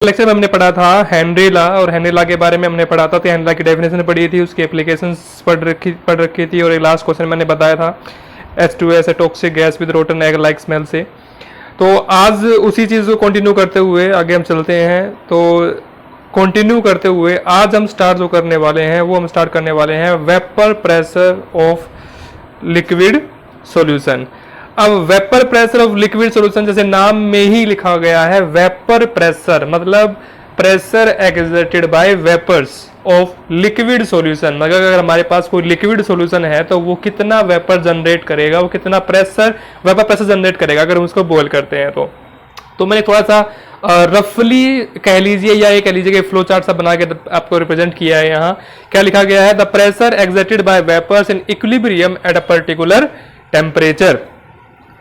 Lecture में हमने पढ़ा था हेनरी लॉ और हेनरी लॉ के बारे में हमने पढ़ा था। तो हेनरी लॉ की डेफिनेशन पढ़ी थी, उसकी एप्लीकेशंस पढ़ रखी थी और एक लास्ट क्वेश्चन मैंने बताया था H2S toxic gas with rotten egg like smell से। तो आज उसी चीज़ को कंटिन्यू करते हुए आगे हम चलते हैं। तो कंटिन्यू करते हुए आज हम स्टार्ट जो करने वाले हैं वो हम स्टार्ट करने वाले हैं vapour pressure of liquid solution. अब vapour pressure of liquid solution जैसे नाम में ही लिखा गया है, वेपर प्रेशर मतलब pressure exerted by vapours of liquid solution. मतलब अगर हमारे पास कोई लिक्विड सॉल्यूशन है तो वो कितना वेपर जनरेट करेगा, वो कितना प्रेशर वेपर प्रेशर जनरेट करेगा अगर हम उसको बॉयल करते हैं। तो मैंने थोड़ा सा रफली कह लीजिए या ये कह लीजिए कि फ्लो चार्ट सा बना के आपको रिप्रेजेंट किया है। यहाँ क्या लिखा गया है, the pressure exerted by vapours in equilibrium at a particular temperature.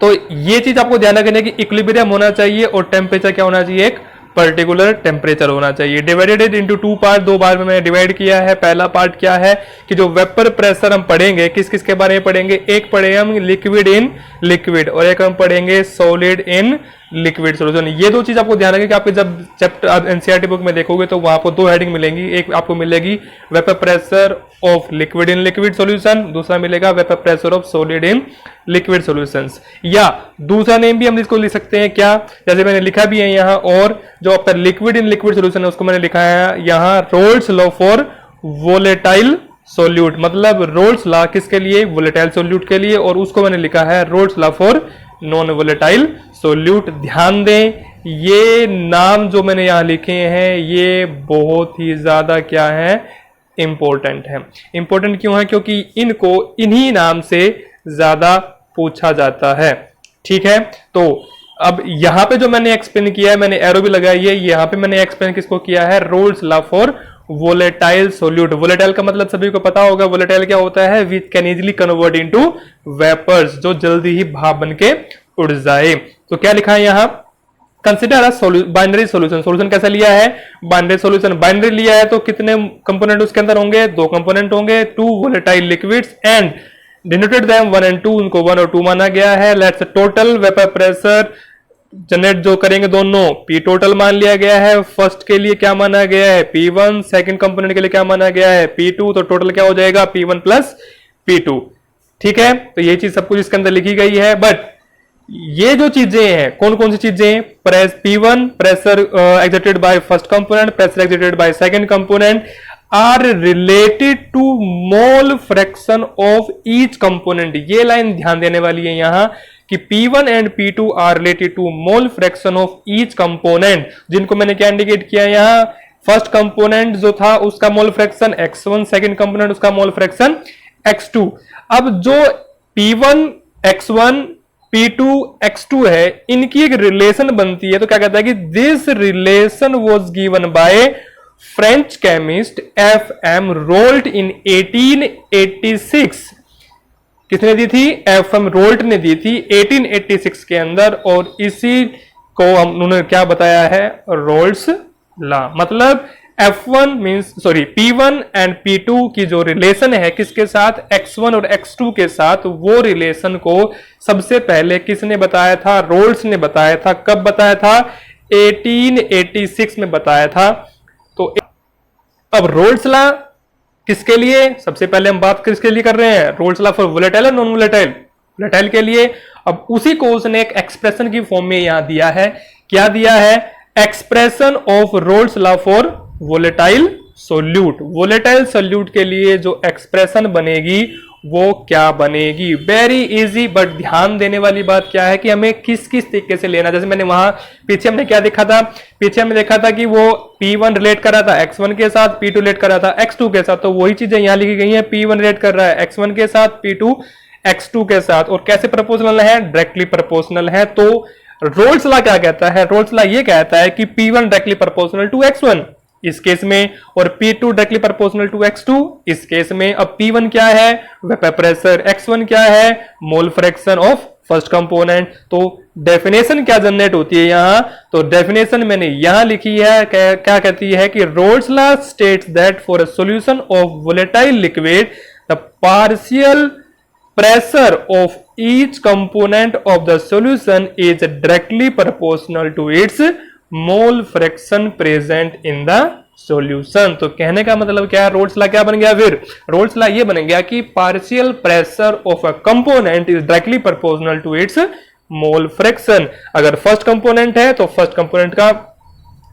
तो ये चीज आपको ध्यान रखने की इक्विलिब्रियम होना चाहिए और टेम्परेचर क्या होना चाहिए, एक पर्टिकुलर टेम्परेचर होना चाहिए। डिवाइडेड इनटू टू पार्ट, दो बार में मैंने डिवाइड किया है। पहला पार्ट क्या है कि जो वेपर प्रेशर हम पढ़ेंगे किस किस के बारे में पढ़ेंगे, एक पढ़े हम लिक्विड इन लिक्विड और एक हम पढ़ेंगे सॉलिड इन लिक्विड सॉल्यूशन। ये दो चीज आपको ध्यान रखें कि आपके जब चैप्टर एनसीईआरटी बुक में देखोगे तो वहां आपको दो हेडिंग मिलेंगी। एक आपको मिलेगी vapour pressure of liquid in liquid solution, दूसरा मिलेगा vapour pressure of solid in liquid solutions. या दूसरा नेम भी हम इसको लिख सकते हैं क्या, जैसे मैंने लिखा भी है यहाँ, और जो आपका लिक्विड इन लिक्विड सॉल्यूशन है उसको मैंने लिखा है यहाँ roles law for volatile solute. मतलब रोल्स लॉ किसके लिए, वोलेटाइल सोल्यूट के लिए, और उसको मैंने लिखा है roles law for non volatile solute. ध्यान दें ये नाम जो मैंने यहां लिखे हैं ये बहुत ही ज्यादा क्या है, इंपॉर्टेंट है। इंपॉर्टेंट क्यों है, क्योंकि इनको इन्हीं नाम से ज्यादा पूछा जाता है। ठीक है, तो अब यहां पे जो मैंने एक्सप्लेन किया है, मैंने एरो भी लगाई है, यहां पे मैंने एक्सप्लेन किसको किया है, roles law for volatile solute. Volatile का मतलब सभी को पता होगा, वोलेटाइल क्या होता है, which can easily convert into vapours, जो जल्दी ही भाप बन के उड़ जाए। तो क्या लिखा है यहाँ, consider a binary solution. Solution कैसा लिया है, बाइनरी सॉल्यूशन। बाइनरी लिया है तो कितने कंपोनेंट उसके अंदर होंगे, दो कंपोनेंट होंगे, two volatile liquids and denoted them 1 और 2, उनको 1 और 2 माना गया है। Let's total vapour pressure generate जो करेंगे दोनों P टोटल मान लिया गया है। फर्स्ट के लिए क्या माना गया है, P1, सेकंड कंपोनेंट के लिए क्या माना गया है, P2। तो टोटल क्या हो जाएगा, P1 प्लस P2। ठीक है, तो ये चीज सब कुछ इसके अंदर लिखी गई है। बट ये जो चीजें हैं, कौन कौन सी चीजें, P1 pressure exerted by first component, pressure exerted by second component are related to mole fraction of each component. ये लाइन ध्यान देने वाली है यहां कि P1 and P2 are related to mole fraction of each component, जिनको मैंने क्या इंडिकेट किया यहां, फर्स्ट कंपोनेंट जो था उसका mole fraction x1, second component उसका मोल फ्रैक्शन x2। अब जो P1 x1 P2 x2 है, इनकी एक रिलेशन बनती है। तो क्या कहता है कि this relation was given by French chemist FM Raoult इन 1886। किसने दी थी, FM रोल्ट ने दी थी 1886 के अंदर, और इसी को हम उन्होंने क्या बताया है, रोल्स लॉ। मतलब F1 means sorry P1 and P2 की जो रिलेशन है किसके साथ, X1 और X2 के साथ, वो रिलेशन को सबसे पहले किसने बताया था, रोल्स ने बताया था। कब बताया था, 1886 में बताया था। तो अब रोल्स लॉ किसके लिए, सबसे पहले हम बात किसके लिए कर रहे हैं, रोल्स लॉ फॉर वोलेटाइल और नॉन वोलेटाइल, वोलेटाइल के लिए। अब उसी को उसने एक एक्सप्रेशन की फॉर्म में यहां दिया है। क्या दिया है, expression of roles law for volatile solute. Volatile solute के लिए जो एक्सप्रेशन बनेगी वो क्या बनेगी, वेरी इजी। बट ध्यान देने वाली बात क्या है कि हमें किस किस तरीके से लेना। जैसे मैंने वहां पीछे हमने क्या देखा था, पीछे हमने देखा था कि वो P1 रिलेट कर रहा था X1 के साथ, P2 रिलेट कर रहा था X2 के साथ। तो वही चीजें यहां लिखी गई हैं, P1 रिलेट कर रहा है X1 के साथ, P2 X2 के साथ। और कैसे प्रोपोर्शनल है, डायरेक्टली प्रोपोर्शनल है। तो रोल्स लॉ क्या कहता है, रोल्स लॉ ये कहता है कि P1 directly proportional to X1 इस केस में, और P2 directly proportional to X2 इस केस में। अब P1 क्या है, वेपर प्रेशर, X1 क्या है, mole fraction of first component. तो डेफिनेशन क्या जनरेट होती है यहां, तो डेफिनेशन मैंने यहां लिखी है, क्या कहती है कि roles law states that for a solution of volatile liquid the partial pressure of each component of the solution is directly proportional to its mole fraction present in the solution. तो कहने का मतलब क्या है, रोल्स लॉ क्या बन गया, फिर रोल्स लॉ ये बन गया कि partial pressure of a component is directly proportional to its mole fraction. अगर फर्स्ट कंपोनेंट है तो फर्स्ट कंपोनेंट का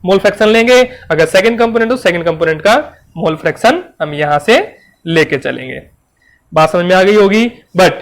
मोल फ्रैक्शन लेंगे, अगर सेकंड कंपोनेंट तो सेकंड कंपोनेंट का मोल फ्रैक्शन हम यहां से लेके चलेंगे। बात समझ में आ गई होगी। बट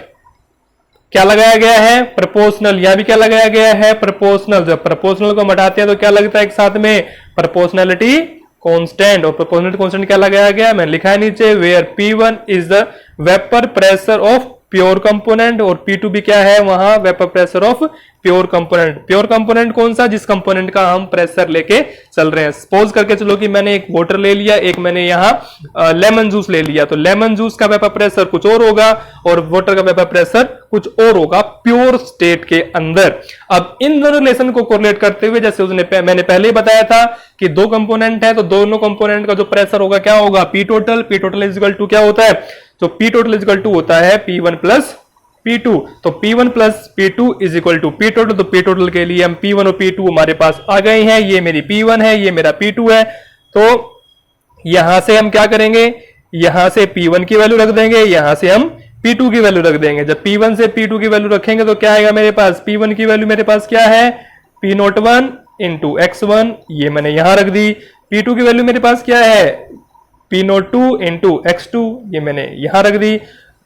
क्या लगाया गया है, प्रोपोर्शनल। यहां भी क्या लगाया गया है, प्रोपोर्शनल। जब प्रोपोर्शनल को हटाते हैं तो क्या लगता है एक साथ में, प्रोपोर्शनैलिटी कांस्टेंट। और प्रोपोर्शनैलिटी कांस्टेंट क्या लगाया गया, मैंने लिखा है नीचे, where P1 is the vapour pressure of pure component और P2 भी क्या है वहां, vapour pressure of pure component. Pure component कौन सा, जिस कंपोनेंट का हम प्रेशर लेके चल रहे हैं। सपोज करके चलो कि मैंने एक वाटर ले लिया, एक मैंने यहाँ लेमन जूस ले लिया, तो लेमन जूस का वेपर प्रेशर कुछ और होगा और वाटर का वेपर प्रेशर कुछ और होगा प्योर स्टेट के अंदर। अब इन दोनों रिलेशन को कोरिलेट करते हुए, जैसे मैंने पहले ही बताया था कि दो कंपोनेंट है तो दोनों कंपोनेंट का जो प्रेशर होगा क्या होगा, P total. P total is equal to क्या होता है, तो P total is equal to होता है P1 प्लस P2। तो P1 plus P2 is equal to P total. तो P टोटल के लिए हम P1 और P2 हमारे पास आ गए हैं, ये मेरी P1 है, ये मेरा P2 है। तो यहां से हम क्या करेंगे, यहां से P1 की वैल्यू रख देंगे, यहां से हम P2 की वैल्यू रख देंगे। जब P1 से P2 की वैल्यू रखेंगे तो क्या आएगा मेरे पास, P1 की वैल्यू मेरे पास क्या है, P01 इंटू X1, ये मैंने यहां रख दी। P2 की वैल्यू मेरे पास क्या है, P02 इंटू X2, ये मैंने यहां रख दी।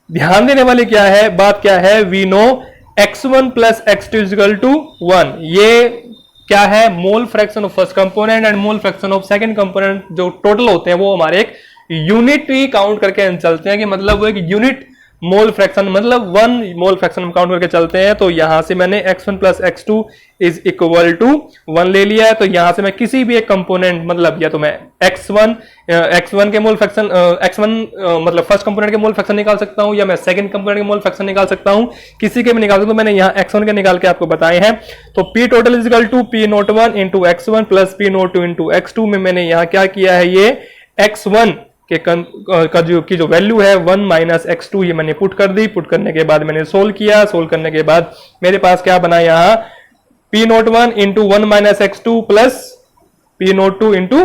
ध्यान देने वाली क्या है, बात क्या है, we know X1 plus X2 is equal to 1। ये क्या है, mole fraction of first component and mole fraction of second component जो टोटल होते हैं वो हमारे एक यूनिट ही काउंट करके हम चलते हैं, कि मतलब वो एक यूनिट मोल फ्रैक्शन, मतलब 1 मोल फ्रैक्शन हम काउंट करके चलते हैं। तो यहां से मैंने X1 plus X2 is equal to 1 ले लिया है। तो यहां से मैं किसी भी एक कंपोनेंट, मतलब या तो मैं X1 के मोल फ्रैक्शन, X1 मतलब फर्स्ट कंपोनेंट के मोल फ्रैक्शन निकाल सकता हूं, या मैं सेकंड कंपोनेंट के मोल फ्रैक्शन निकाल सकता हूं, किसी के भी निकाल सकता हूं। मैंने यहां X1 के निकाल के आपको बताए हैं। तो P total is equal to P01 into X1 plus P02 into X2 में मैंने यहां क्या किया है, ये X1 के की जो वैल्यू है 1 माइनस X2 ये मैंने पुट कर दी। पुट करने के बाद मैंने सोल्व किया, सोल्व करने के बाद मेरे पास क्या बना, यहाँ P01 into 1 minus X2 plus P02 into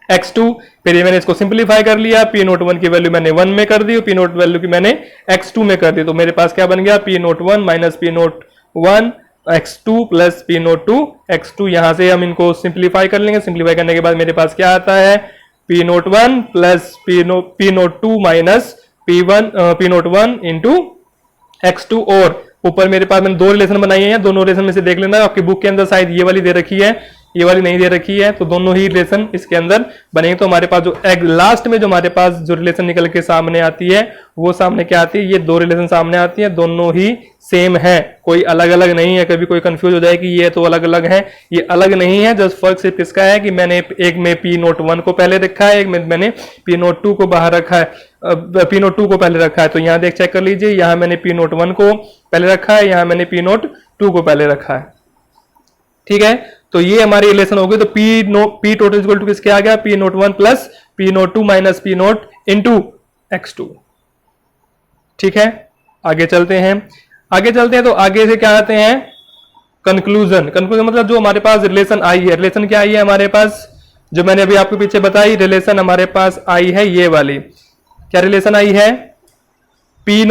X2। फिर ये मैंने इसको सिंप्लीफाई कर लिया, P01 की वैल्यू मैंने 1 में कर दी और P0 वैल्यू की मैंने X2 में कर दी। तो मेरे पास क्या बन गया, P01 minus P01 X2 plus P02 X2। यहां से हम इनको सिंप्लीफाई कर लेंगे। सिंप्लीफाई करने के बाद मेरे पास क्या आता है, P01 plus P02 minus P01 into X2। और ऊपर मेरे पास मैंने दो रिलेशन बनाई है, दोनों रिलेशन में से देख लेना, आपकी बुक के अंदर शायद ये वाली दे रखी है, ये वाली नहीं दे रखी है, तो दोनों ही रिलेशन इसके अंदर बनेंगे। तो हमारे पास जो लास्ट में जो हमारे पास जो रिलेशन निकल के सामने आती है वो सामने क्या आती है, ये दो रिलेशन सामने आती है, दोनों ही सेम है, कोई अलग अलग नहीं है। कभी कोई कंफ्यूज हो जाए कि ये तो अलग अलग है, ये अलग नहीं है। जस्ट फर्क सिर्फ इसका है कि मैंने एक में P01 को पहले रखा है, एक में मैंने P02 को बाहर रखा है, P02 को पहले रखा है। तो यहाँ देख चेक कर लीजिए, यहाँ मैंने P01 को पहले रखा है, यहाँ मैंने P02 को पहले रखा है। ठीक है, तो ये हमारी रिलेशन हो गई। तो P टोटल इक्वल टू किसके आ गया, P01 plus P02 minus P0 into X2। ठीक है, आगे चलते हैं। तो आगे से क्या आते हैं, कंक्लूजन। कंक्लूजन मतलब जो हमारे पास रिलेशन आई है, रिलेशन क्या आई है हमारे पास, जो मैंने अभी आपको पीछे बताई रिलेशन हमारे पास आई है, ये वाली क्या रिलेशन आई है, P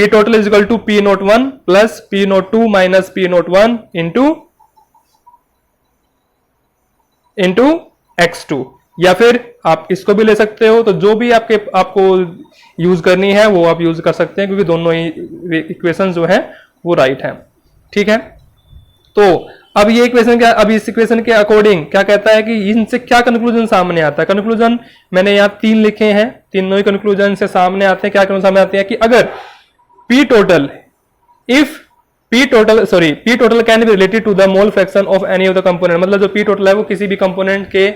total is equal to P01 plus P02 minus P01 into X2। या फिर आप इसको भी ले सकते हो, तो जो भी आपको यूज करनी है वो आप यूज कर सकते हैं, क्योंकि दोनों ही इक्वेशन जो है वो राइट है। ठीक है, तो अब ये इक्वेशन क्या, अब इस इक्वेशन के अकॉर्डिंग क्या कहता है कि इनसे क्या कंक्लूजन सामने आता है। कंक्लूजन मैंने यहाँ 3 लिखे हैं, तीनों ही कंक्लूजन से सामने आते हैं। क्या कंक्लूजन सामने आते हैं कि अगर P total can be related to the mole fraction of any of the component, मतलब जो P टोटल है वो किसी भी कंपोनेंट के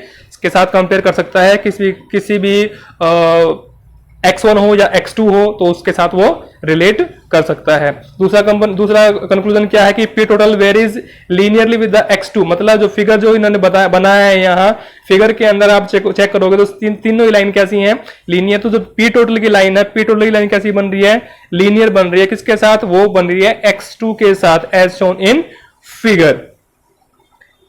साथ कंपेयर कर सकता है, किसी भी X1 हो या X2 हो तो उसके साथ वो रिलेट कर सकता है। दूसरा कंक्लूजन क्या है कि P total varies linearly with the X2, मतलब जो फिगर जो इन्होंने बनाया है यहाँ फिगर के अंदर आप चेक करोगे तो तीनों ही लाइन कैसी हैं, लीनियर। तो जो P टोटल की लाइन है, P टोटल की लाइन कैसी बन रही है, लीनियर बन रही है। किसके साथ, वो बन रही है X2 के साथ, एज शोन इन फिगर।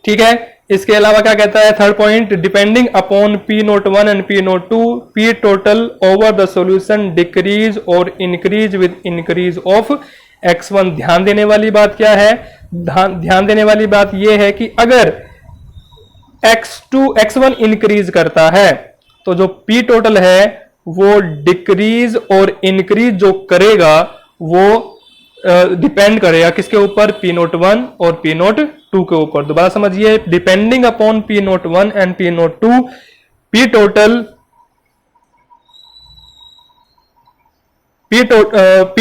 ठीक है, इसके अलावा क्या कहता है third point, depending upon P naught 1 and P naught 2 P total over the solution decrease और increase with increase of x1। ध्यान देने वाली बात क्या है, ध्यान देने वाली बात यह है कि अगर x1 इंक्रीज करता है तो जो p टोटल है वो डिक्रीज और इंक्रीज जो करेगा वो डिपेंड करेगा किसके ऊपर, पी नोट 1 और पी नोट 2 के ऊपर। दोबारा समझिए, depending upon P naught 1 and P naught 2 P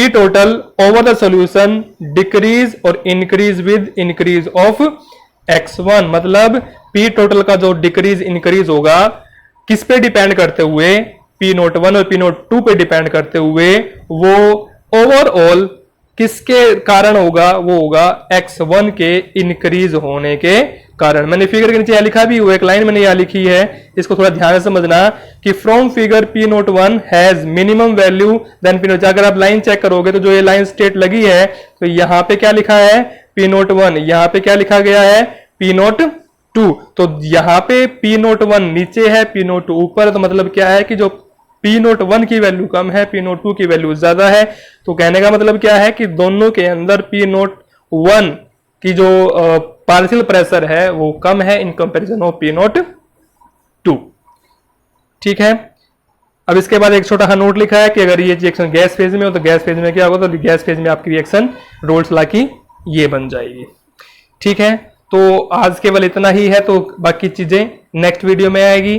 total over the solution decrease और increase with increase of x1। मतलब पी टोटल का जो डिक्रीज इंक्रीज होगा किस पे डिपेंड करते हुए, पी नोट 1 और पी नोट 2 पे डिपेंड करते हुए, वो ओवरऑल किसके कारण होगा, वो होगा x1 के इंक्रीज होने के कारण। मैंने फिगर के नीचे यह लिखा भी हुआ, एक लाइन मैंने यह लिखी है, इसको थोड़ा ध्यान से समझना कि from figure P naught 1 has minimum value than P naught. अगर आप लाइन चेक करोगे तो जो ये लाइन स्ट्रेट लगी है तो यहां पे क्या लिखा है, पी नोट 1, यहां पे क्या लिखा गया है, पी नोट 2। तो यहां पे पी नोट 1 नीचे है, पी नोट 2 ऊपर, तो मतलब क्या है कि जो पी नोट 1 की वैल्यू कम है, पी नोट 2 की वैल्यू ज्यादा है। तो कहने का मतलब क्या है कि दोनों के अंदर पी नोट 1 की जो पार्शियल प्रेशर है वो कम है in comparison of P naught 2। ठीक है, अब इसके बाद एक छोटा सा नोट लिखा है कि अगर ये रिएक्शन गैस फेज में हो तो गैस फेज में क्या होगा, तो गैस फेज में आपकी रिएक्शन रोल्स लॉ की ये बन जाएगी। ठीक है, तो आज केवल इतना ही है, तो बाकी चीजें नेक्स्ट वीडियो में आएगी।